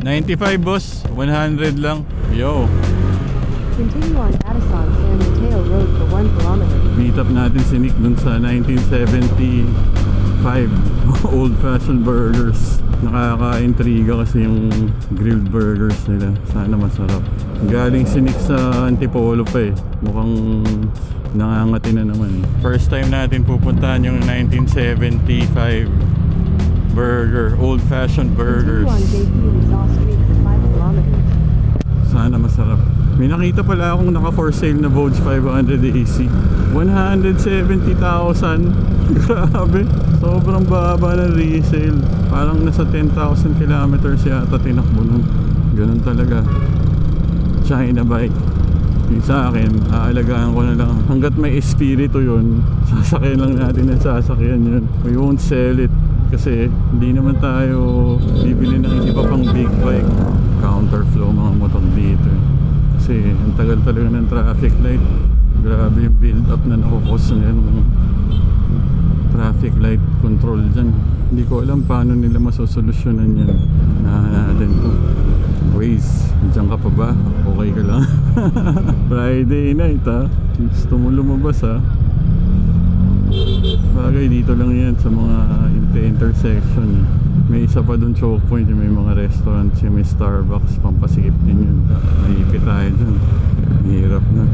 95 boss, 100 lang. Yo. Continue on Addison San Mateo Road for 1 kilometer. Meet up natin si Nick dun sa 1975 old fashioned burgers. Nakaka-intriga kasi yung grilled burgers nila. Sana masarap. Galing si Nick sa Antipolo pa eh. Mukhang nangangati na naman eh. First time natin pupuntahan yung 1975 burger, old fashioned burgers. Continue on JP Rizal Street for 5 kilometers. Sana masarap. May nakita pala akong naka for sale na Vogue 500 AC. 170,000. Grabe. Sobrang baba ng resale. Parang nasa 10,000 kilometers yata tinakbo nun. Ganun talaga. China bike. Yung sa akin, aalagaan ko na lang. Hanggat may espiritu yun, sasakyan lang natin at sasakyan yun. We won't sell it. Kasi hindi naman tayo bibili ng iba pang big bike. Counterflow mga motor dito. Kasi ang tagal talaga ng traffic light. Grabe yung build up na nakukos na yan. Traffic light control dyan. Hindi ko alam paano nila masosolusyonan yan. Natin to. Waze, dyan ka pa ba? Okay ka lang? Friday night ha. Gusto mo lumabas ha. Bagay dito lang yan sa mga intersection. May isa pa dun choke point, may mga restaurants, may Starbucks, pampasikip din yun. Naipit tayo dun. Hirap na.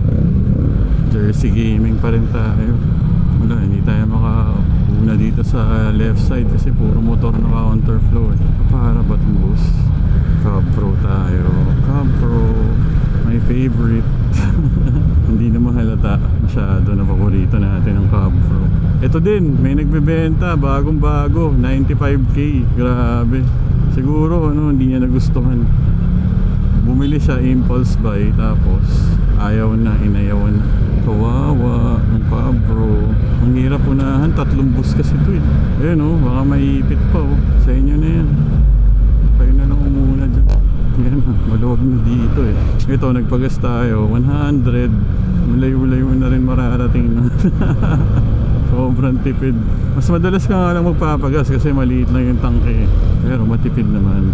Jersey gaming pa rin tayo. Wala, hindi tayo makauna dito sa left side kasi puro motor na counterflow eh. Para ba't bus? Cab Pro tayo. Cab Pro, my favorite. Hindi na mahalata masyado na paborito natin ang Cab Pro. Ito din, may nagbebenta, bagong bago, 95k. Grabe. Siguro hindi niya nagustuhan. Bumili siya impulse buy tapos ayaw na, inayawan na. Kawawa ang Cab Pro. Ang hirap unahan, 3 bus kasi ito eh. Ayun baka maiipit pa sa inyo na yan. Kayo na lang umuna dyan. Yan, maluwag na dito eh. Ito, nagpagas tayo 100. Malayo-layo na rin mararating na. Sobrang tipid. Mas madalas ka nga lang magpapagas kasi maliit lang yung tangke. Pero matipid naman.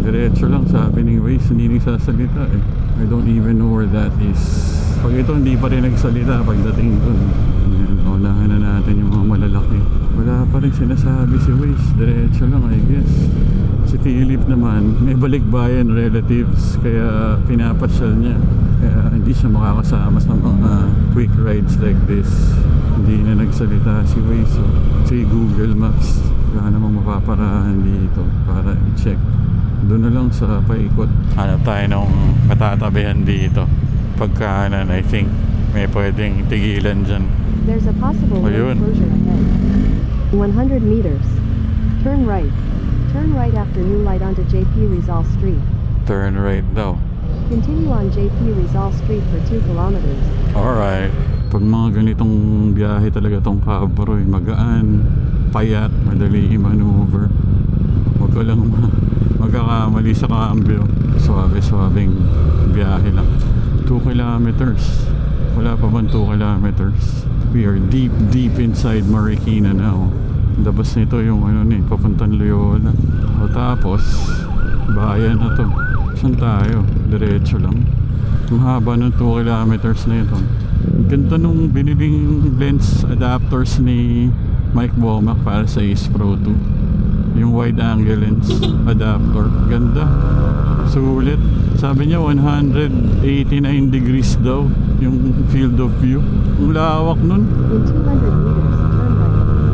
Diretso lang, sabi ni Waze, hindi nagsasalita eh. I don't even know where that is. Pag ito hindi pa rin nagsalita pagdating dun. Unahan na natin yung mga malalaki. Wala pa rin sinasabi si Waze. Diretso lang I guess. Si Philip naman, may balikbayan relatives, kaya pinapasyal niya. Kaya hindi siya makakasama sa mga quick rides like this. Hindi na nagsalita si Waze. Si Google Maps, wala namang mapaparahan dito para i-check. Doon na lang sa paikot. Hanap tayo ng matatabihan dito. Pagkaanan, I think may pwedeng tigilan dyan. There's a possible lane closure ahead. 100 meters. Turn right. Turn right after new light onto JP Rizal Street. Turn right daw. Continue on JP Rizal Street for 2 kilometers. Alright. Pag mga ganitong biyahe talaga tong Cab Pro, magaan, payat, madali i-maneuver. Huwag ka lang magkakamali sa cambio. Suabe-suabing biyahe lang. 2 kilometers. Wala pa bang 2 kilometers? We are deep inside Marikina now. Labas nito yung papuntang Loyola. O tapos bayan na to. Saan tayo? Diretso lang. Ang haba ng 2 kilometers na ito. Ganda nung biniling lens adapters ni Mike Womack para sa Ace Pro 2. Yung wide angle lens adapter. Ganda. Sulit. Sabi niya 189 degrees daw yung field of view. Ang lawak nun. In 200 meters,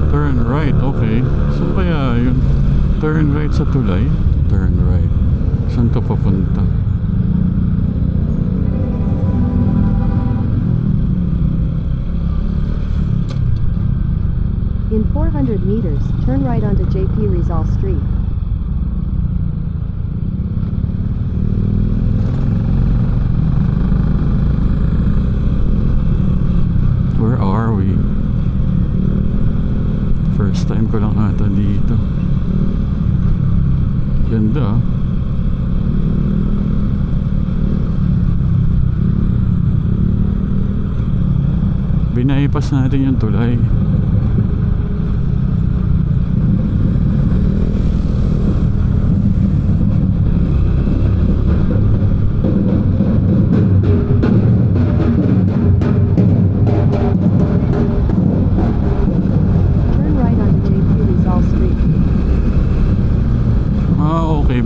turn right. Turn right, okay. So kaya yun. Turn right sa tulay. Turn right. Saan to papunta? In 400 meters, turn right onto JP Rizal Street. Where are we? First time ko lang ata dito. Ganda. Binaypas natin yung tulay.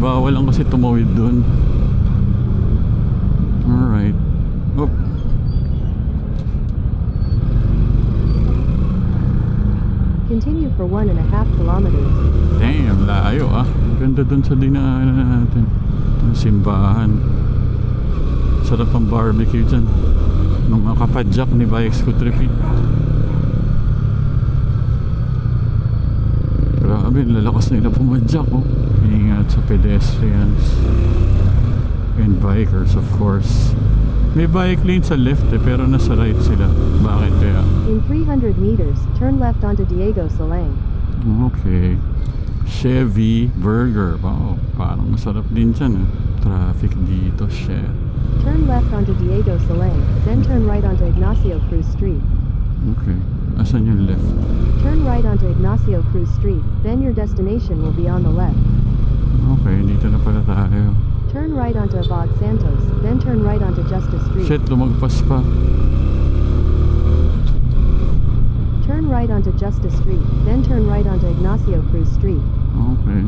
Bawal lang kasi tumawid dun. Alright. Oh. Continue for 1.5 kilometers. Damn, layo ah. Ganda dun sa dinaanan natin. Ang simbahan. Sarap ang barbecue dyan. Nung kapadjak ni Bikes ko tripin. Grabe, lalakas nila pumadjak oh. Ingat sa pedestrians and bikers of course. May bike lane sa left eh, pero nasa right sila. Bakit kaya? In 300 meters, turn left onto Diego Salang. Okay. Chevy Burger. Wow, parang masarap din dyan eh. Traffic dito, shit. Turn left onto Diego Salang, then turn right onto Ignacio Cruz Street. Okay. Asan yung left? Turn right onto Ignacio Cruz Street, then your destination will be on the left. Okay, dito na pala tayo. Turn right onto Abad Santos, then turn right onto Justice Street. Shit, lumagpas pa. Turn right onto Justice Street, then turn right onto Ignacio Cruz Street. Okay.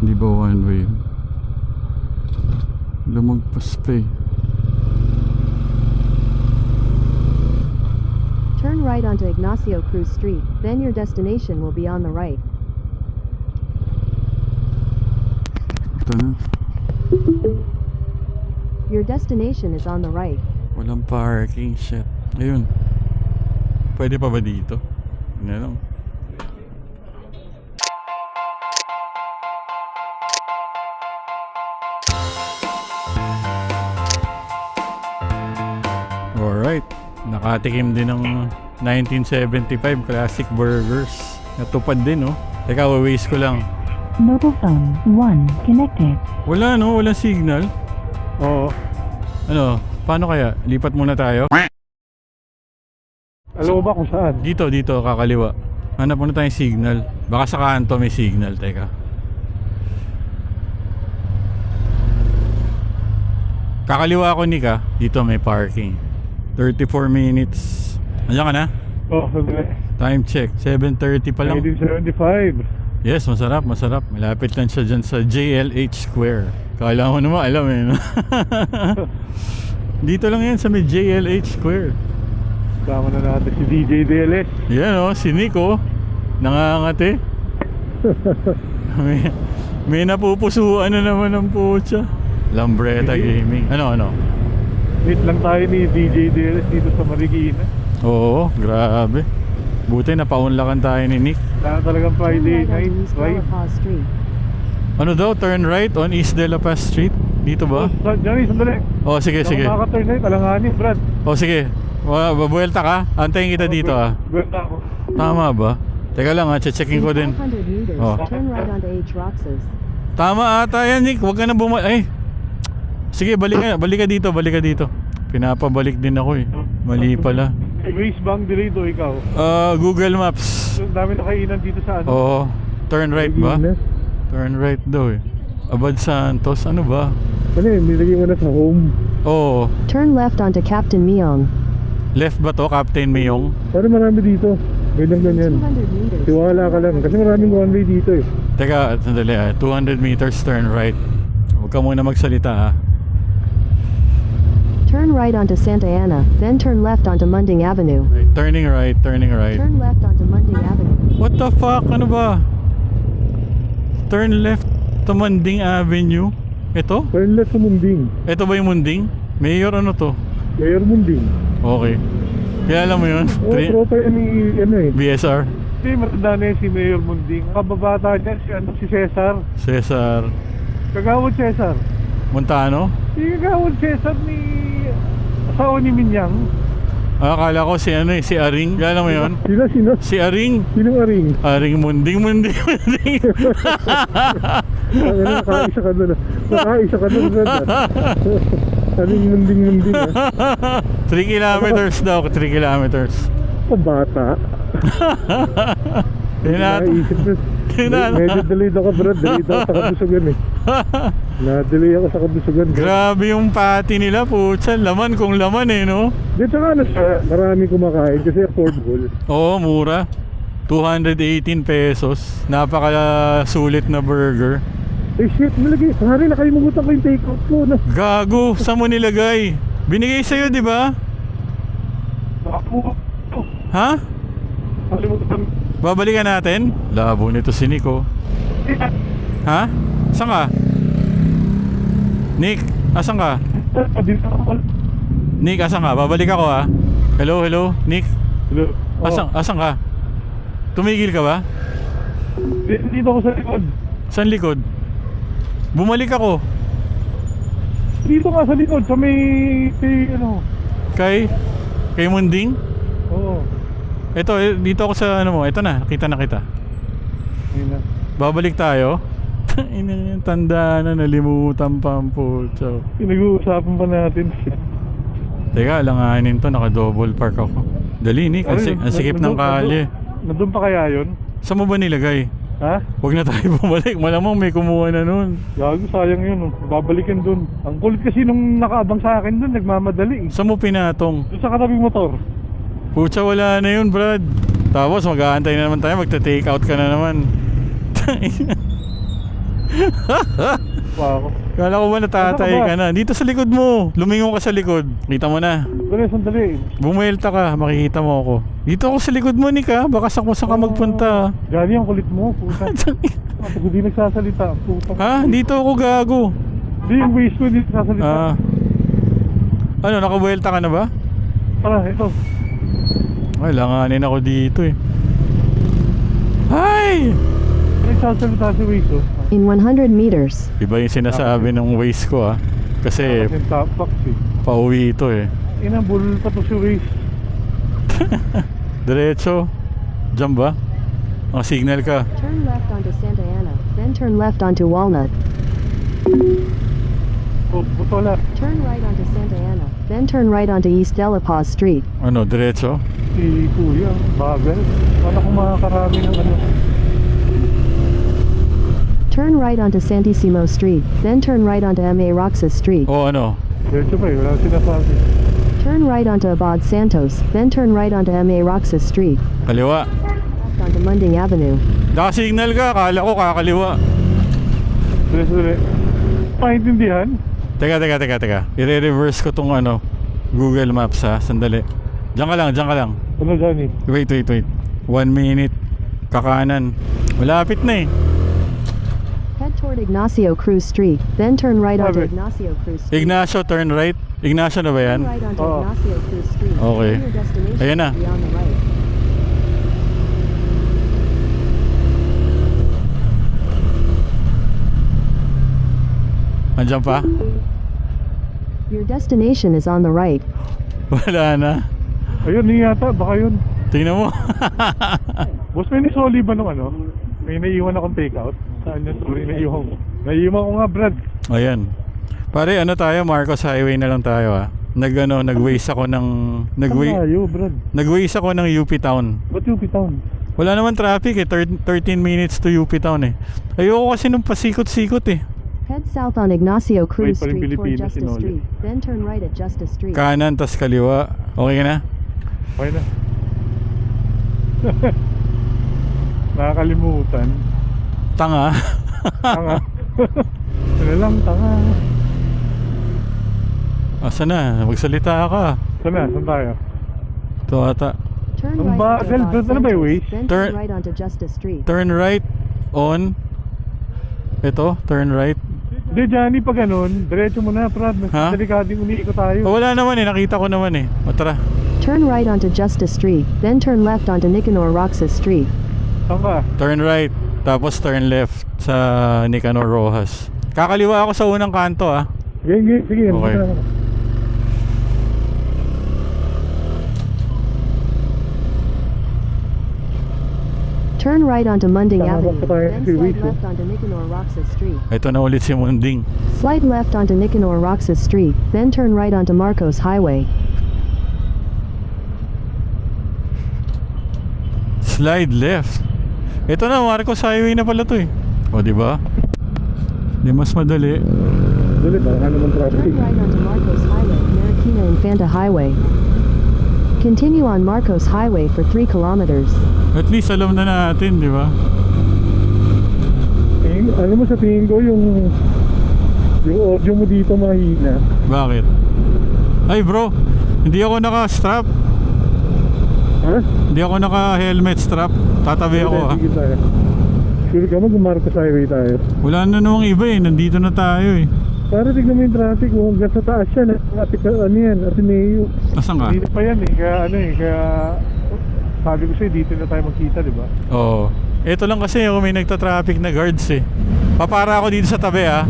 Hindi ba one way? Lumagpas pa eh. Turn right onto Ignacio Cruz Street, then your destination will be on the right. Ito na. Your destination is on the right. Walang parking, shit. Ayun. Pwede pa ba dito? Ano lang. Alright. Nakatikim din ng 1975 classic burgers. Natupad din oh. Teka, wawaste ko lang. Mobile phone 1 connected. Wala no, walang signal. Oo. Ano, paano kaya? Lipat muna tayo. Alam mo ba kung saan? Dito, kakaliwa. Hanap muna tayong signal. Baka sa kanto may signal, teka. Kakaliwa ako, Nika. Dito may parking. 34 minutes. Andiyan ka na? Oo, sandali. Time check, 7:30 pa lang. 1975. Yes, masarap. Malapit lang siya dyan sa JLH Square. Kala mo naman, alam eh. No? Dito lang yan sa may JLH Square. Kasama na natin si DJ DLS. Yan oh, si Nico. Nangangati. may napupusuan na naman ng putya. Lambretta Gaming. Ano? Meet lang tayo ni DJ DLS dito sa Marikina. Oo, grabe. Buti napaunlakan tayo ni Nick. Wala talagang Turn Friday right onto night East drive. Dela Paz Street. Ano daw? Turn right on East De La Paz Street? Dito ba? Johnny, sandali. Oh, sige. Kung makaka-turn right, alanganin, Brad. Oh, sige. Babuelta ka? Antayin kita dito ah. Buwelta ako. Tama ba? Teka lang ah, checking In ko din. 500 meters, Oh. turn right onto H. Roxas. Tama ata yan, Nick. Huwag ka na Ay. Sige, balik ka dito. Pinapabalik din ako eh. Mali pala. Grace Bang delay to, ikaw. Google Maps. Ang dami na kainan dito sa ano. Oo. Turn right ba? Turn right daw eh. Abad Santos, ano ba? Ano eh, nilagay mo na sa home. Oo. Turn left onto Captain Myong. Left ba to, Captain Mayong? Pero marami dito. Ganyan. 200 meters. Tiwala ka lang. Kasi maraming one way dito eh. Teka, sandali ah. 200 meters turn right. Huwag ka muna magsalita ah. Turn right onto Santa Ana, then turn left onto Munding Avenue. Right, turning right. Turn left onto Munding Avenue. What the fuck? Ano ba? Turn left to Munding Avenue. Ito? Turn left sa Munding. Ito ba yung Munding? Mayor ano to? Mayor Munding. Okay. Kaya alam mo yun? Oo, tropa yan ni ano eh. BSR? Hindi, matanda na yun si Mayor Munding. Kababata dyan si Cesar. Cesar Kagawad Cesar. Montano? Si Kagawad Cesar ni asawa ni Minyang. Akala ko si ano eh, si Aring. Kaya alam mo yun? Sino? Si Aring. Sinong aring? Aring Munding. Nakaisa ka doon. Nakaisa ka doon. Aring Munding ah. 3 kilometers daw. 3 kilometers. Pabata. Naisip ko. Medyo delayed ako, bro. Delayed ako sa kabusugan eh. Na-delay ako sa kabusugan. Grabe yung patty nila, putsa. Laman kung laman eh, no? Dito nga na siya, marami kumakain kasi affordable. Oo, mura. 218 pesos. Napaka sulit na burger. Eh shit, nilagay. Pare, nakalimutan ko yung take out ko. Gago, saan mo nilagay? Binigay sa'yo, di ba? Nakapuha. Ha? Nakalimutan. Babalikan natin? Labo nito si Nico. Ha? Saan ka? Nick, asan ka? Dito ako. Nick, asan ka? Babalik ako ha. Hello, hello, Nick. Hello. Asan ka? Tumigil ka ba? Dito ako sa likod. Saan likod? Bumalik ako. Dito nga sa likod, sa may ano. Kay Munding? Oo. Ito, dito ako sa ano mo. Ito na, nakita na kita. Ayun na. Babalik tayo. Tanda na, nalimutan pa ang puto. Pinag-uusapan pa natin. Teka, alanganin to, naka-double park ako. Dali, Nick, ang sikip ng kalye. Nandun pa kaya yun? Saan mo ba nilagay? Ha? Huwag na tayo bumalik, malamang may kumuha na nun. Gago, sayang yun. Babalikan dun. Ang kulit kasi nung nakaabang sa akin dun, nagmamadali. Saan mo pinatong? Doon sa katabing motor. Pucha, wala na yun, Brad. Tapos mag-aantay na naman tayo, magta-take out ka na naman. Pa ako. Kala ko ba natatay ka na? Dito sa likod mo. Lumingon ka sa likod. Kita mo na. Dali, sandali. Bumuelta ka, makikita mo ako. Dito ako sa likod mo, Nick ha. Baka saan ka magpunta. Gani ang kulit mo, puta. Pag hindi nagsasalita, puta. Ha? Dito ako gago. Hindi, yung waist ko hindi nagsasalita. Ah. Ano, nakabuelta ka na ba? Tara, ito. Ay, langanin ako dito eh. Ay! Nagsasalita si waist, oh. In 100 meters, Iba yung sinasabi ng waist ko ah. Kasi Yung top box, eh. pauwi ito eh. Inabulol pa to si waist. Diretso. Diyan ba? Ang signal ka. turn left onto Santa Ana, then turn left onto Walnut. Oh, butola. Turn right onto Santa Ana, then turn right onto East De La Paz Street. Ano, diretso? Si Kuya, bagal. Paano kung makakarami ng ano? Turn right onto Santissimo Street, then turn right onto M.A. Roxas Street. O ano? Diretso pa eh, wala sinasabi. Turn right onto Abad Santos, then turn right onto M.A. Roxas Street. Kaliwa. Left onto Munding Avenue. Naka-signal ka, akala ko kakaliwa. Dali. Paintindihan? Teka. I-reverse ko tong ano, Google Maps ha, sandali. Diyan ka lang. Ano Johnny? Wait. 1 minute. Kakanan. Malapit na eh. Head toward Ignacio Cruz Street, then turn right onto Sabi. Ignacio Cruz Street. Ignacio, turn right. Ignacio na ba yan? Turn right onto Oh. Ignacio Cruz Street. Okay. Then your destination Ayan na. will be on the right. Andiyan pa? Your destination is on the right. Wala na. Ayun, yun yata, baka yun. Tingnan mo. Boss, may nisoli ba nung ano? May naiiwan akong takeout? Saan yun? Sorry, naiiwan ko. Naiiwan ko nga, Brad. Ayan. Pare, ano tayo? Marcos Highway na lang tayo ah. Nag-waste ako ng... Tayo, Brad. Nag-waste ako ng UP Town. Ba't UP Town? Wala naman traffic eh. 13 minutes to UP Town eh. Ayoko kasi nung pasikot-sikot eh. Head south on Ignacio Cruz pa rin Street toward Pilipinas, Justice sinoli. Street, then turn right at Justice Street. Kanan, tas kaliwa. Okay ka na? Okay na. Nakakalimutan. Tanga. Tanga. Ano lang, tanga. Asa na? Magsalita ka. Saan tayo? Ito ata. Turn Ang right onto bagal, Abad Brad. Ano ba yung Santos, ways? then Turn- turn right onto Justice Street. Turn right on. Ito, turn right. Hindi, Johnny, pag ganun, diretso mo na, Brad. Ha? Delikading umiikot tayo. Oh, wala naman eh. Nakita ko naman eh. O tara. Turn right onto Justice Street, then turn left onto Nicanor Roxas Street. Saan ka? Turn right. Tapos turn left sa Nicanor Rojas. Kakaliwa ako sa unang kanto ah. Sige. Okay. Turn right onto Munding Tama Avenue, pa tayo, then si slide Luis, oh. left onto Nicanor Roxas Street. Ito na ulit si Munding. Slide left onto Nicanor Roxas Street, then turn right onto Marcos Highway. Slide left. Ito na, Marcos Highway na pala to eh. O, di ba? Di mas madali. Dali ba? Ano naman Turn traffic? right onto Marcos Highway, Marikina Infanta Highway. Continue on Marcos Highway for 3 kilometers. At least alam na natin, di ba? Alam mo, sa tingin ko yung audio mo dito mahina. Bakit? Ay bro, hindi ako naka-strap. Ha? Hindi ako naka-helmet strap. Tatabi ako ha. Sige tayo. Sure ka mag-Marcos Highway tayo. Wala na namang iba eh, nandito na tayo eh. Para tignan mo yung traffic mo, hanggang sa taas yan. Ano yan, Ateneo. Nasaan ka? Hindi pa yan eh, kaya sabi ko sa'yo, dito na tayo magkita, di ba? Oo. Ito lang kasi ako may nagta-traffic na guards eh. Papara ako dito sa tabi ha.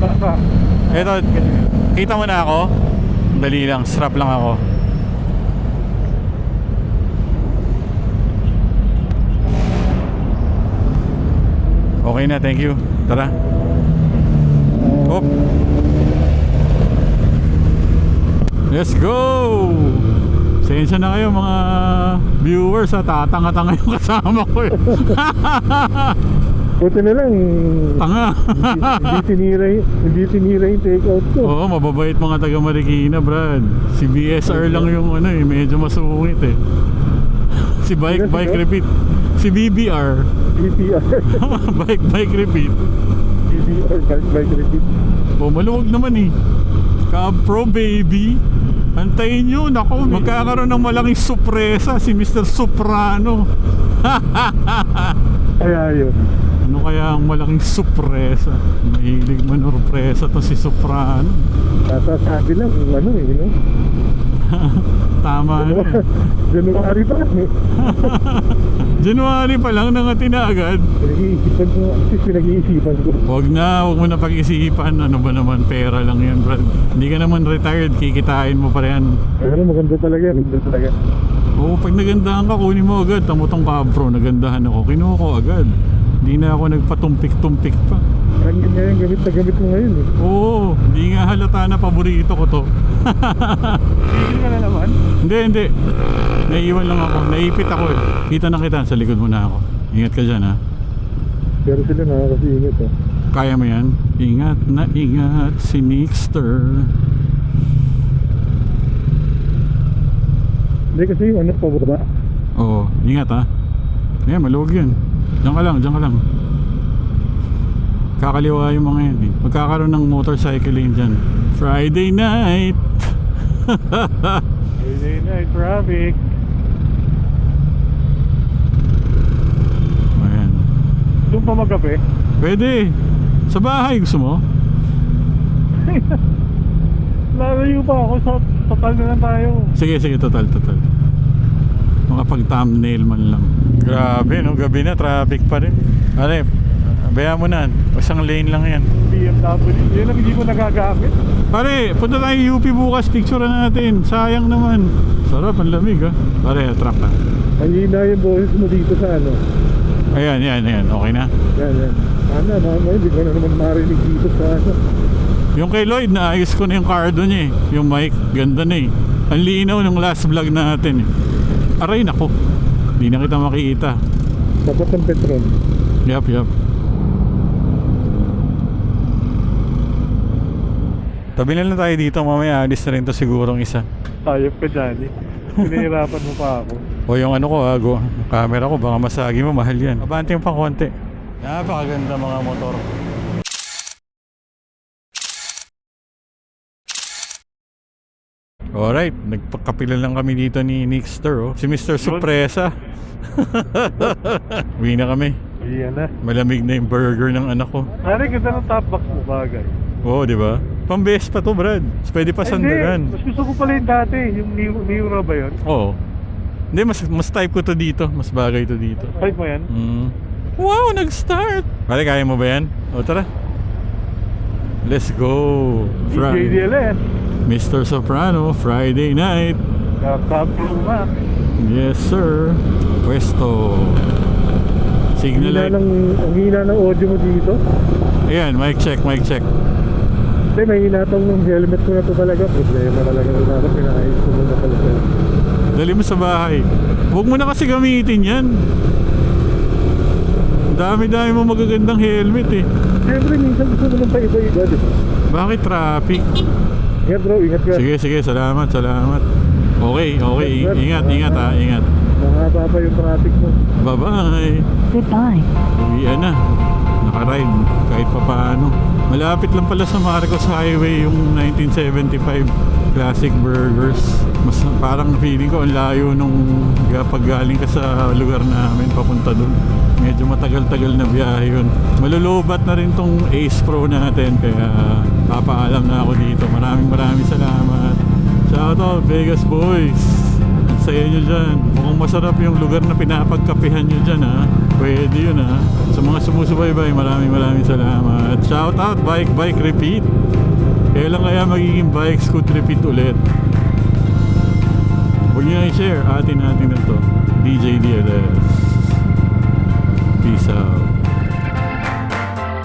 Baka. Ito, kita mo na ako? Dali lang, strap lang ako. Okay na, thank you. Tara. Hop. Let's go! Sensya na kayo mga viewers ha. Tatanga-tanga yung kasama ko eh. Buti na lang, Tanga. hindi tinira yung take-out ko. Oo, mababait mga taga Marikina, Brad. Si BSR lang yung ano eh, medyo masungit eh. Si bike repeat. Si BBR. BPR. bike repeat. BPR, bike repeat. O maluwag naman eh. Cab Pro baby. Antayin nyo, nako, magkakaroon ng malaking sorpresa si Mr. Soprano. Kaya yun. Ano kaya ang malaking sorpresa? Mahilig manorpresa to si Soprano. Sasabi lang, ano eh, you know? Tama na. January pa lang eh. January pa lang nangati na agad. Pinag-iisipan ko, at least pinag-iisipan ko. Huwag mo na pag-isipan. Ano ba naman, pera lang yan, Brad. Hindi ka naman retired, kikitain mo pa rin. Pero maganda talaga, maganda talaga. Oo, pag nagandahan ka, kunin mo agad. Tamo tong Cabro, nagandahan ako. Kinuha ko agad. Hindi na ako nagpatumpik-tumpik pa. Hanggang ngayon, gamit na gamit mo ngayon eh. Oo, hindi nga halata na paborito ko to. Hindi ka na naman? Hindi. Naiiwan lang ako. Naipit ako eh. Kita na kita, sa likod mo na ako. Ingat ka dyan ha. Pero sila nakakasingit eh. Kaya mo yan? Ingat na ingat si Nixter. Hindi kasi yung ano, pababa. Oo, ingat ha. Ayan, maluwag yun. Diyan ka lang. Kakaliwa yung mga yan eh. Magkakaroon ng motorcycling dyan. Friday night. Friday night traffic. Ayan. Doon pa magabi? Pwede. Sa bahay gusto mo? Lalayo pa ako, sa total na lang tayo. Sige, total. Makapag-thumbnail man lang. Grabe no, gabi na, traffic pa rin. Ano bayaan mo na, isang lane lang yan. BMW, yun ang hindi ko nagagamit. Pare, punta tayo UP bukas, picture natin. Sayang naman. Sarap, ang lamig ha. Pare, truck na. Mahina yung boses mo dito sa ano. Ayan, okay na. Yan. Mamaya, hindi ko na naman marinig dito sa ano. Yung kay Lloyd, naayos ko na yung cardo niya eh. Yung mic, ganda na eh. Ang linaw ng last vlog natin eh. Aray nako, hindi na kita makikita. Tapos ang Petron. Yup. Tabi na lang tayo dito, mamaya alis na rin to sigurong isa. Ayop ka dyan eh. Pinahirapan mo pa ako. O yung ano ko, camera ko, baka masagi mo, mahal yan. Abante mo pa konti. Napakaganda mga motor. Alright, nagpakapila lang kami dito ni Nixter oh. Si Mr. Sorpresa. Uwi na kami. Iyan na. Malamig na yung burger ng anak ko. Pare, ganda ng top box mo bagay. Oo, di ba? Pambes pa to, Brad. Pwede pa sandagan. Mas gusto ko pala yung dati. Yung Miura ba yun? Oo. Hindi, mas type ko to dito. Mas bagay to dito. Type mo yan? Wow, nag-start! Pare, kaya mo ba yan? O, tara. Let's go. JDLS. Mr. Soprano, Friday night. Top-top Max. Yes, sir. Pwesto. Signal light. Ang hina ng audio mo dito. Ayan, mic check. Hindi, may hinatong ng helmet ko na to talaga. Problema talaga na dapat pinakais ko muna talaga. Dali mo sa bahay. Huwag mo na kasi gamitin yan. Dami-dami mo magagandang helmet eh. Siyempre, minsan gusto mo nang paiba-iba. Bakit traffic? Ingat bro, ingat ka. Sige, salamat. Okay. Ingat ha, ingat. Mahaba pa yung traffic mo. Bye-bye. Goodbye. Uwian na. nakaride kahit pa paano. Malapit lang pala sa Marcos Highway yung 1975 Classic Burgers. Mas parang feeling ko ang layo nung kapag galing ka sa lugar namin papunta dun. Medyo matagal-tagal na biyahe yun. Malulubat na rin tong Ace Pro natin kaya papaalam na ako dito. Maraming salamat. Shoutout Vegas Boys. Ang saya nyo dyan. Mukhang masarap yung lugar na pinapagkapihan nyo dyan ha. Pwede yun ha. Sa mga sumusubaybay, maraming salamat. Shoutout Bike Repeat. Kailan kaya magiging Bike Scoot Repeat ulit? Huwag nyo na i-share. Atin natin na to. DJ DLS. Peace out.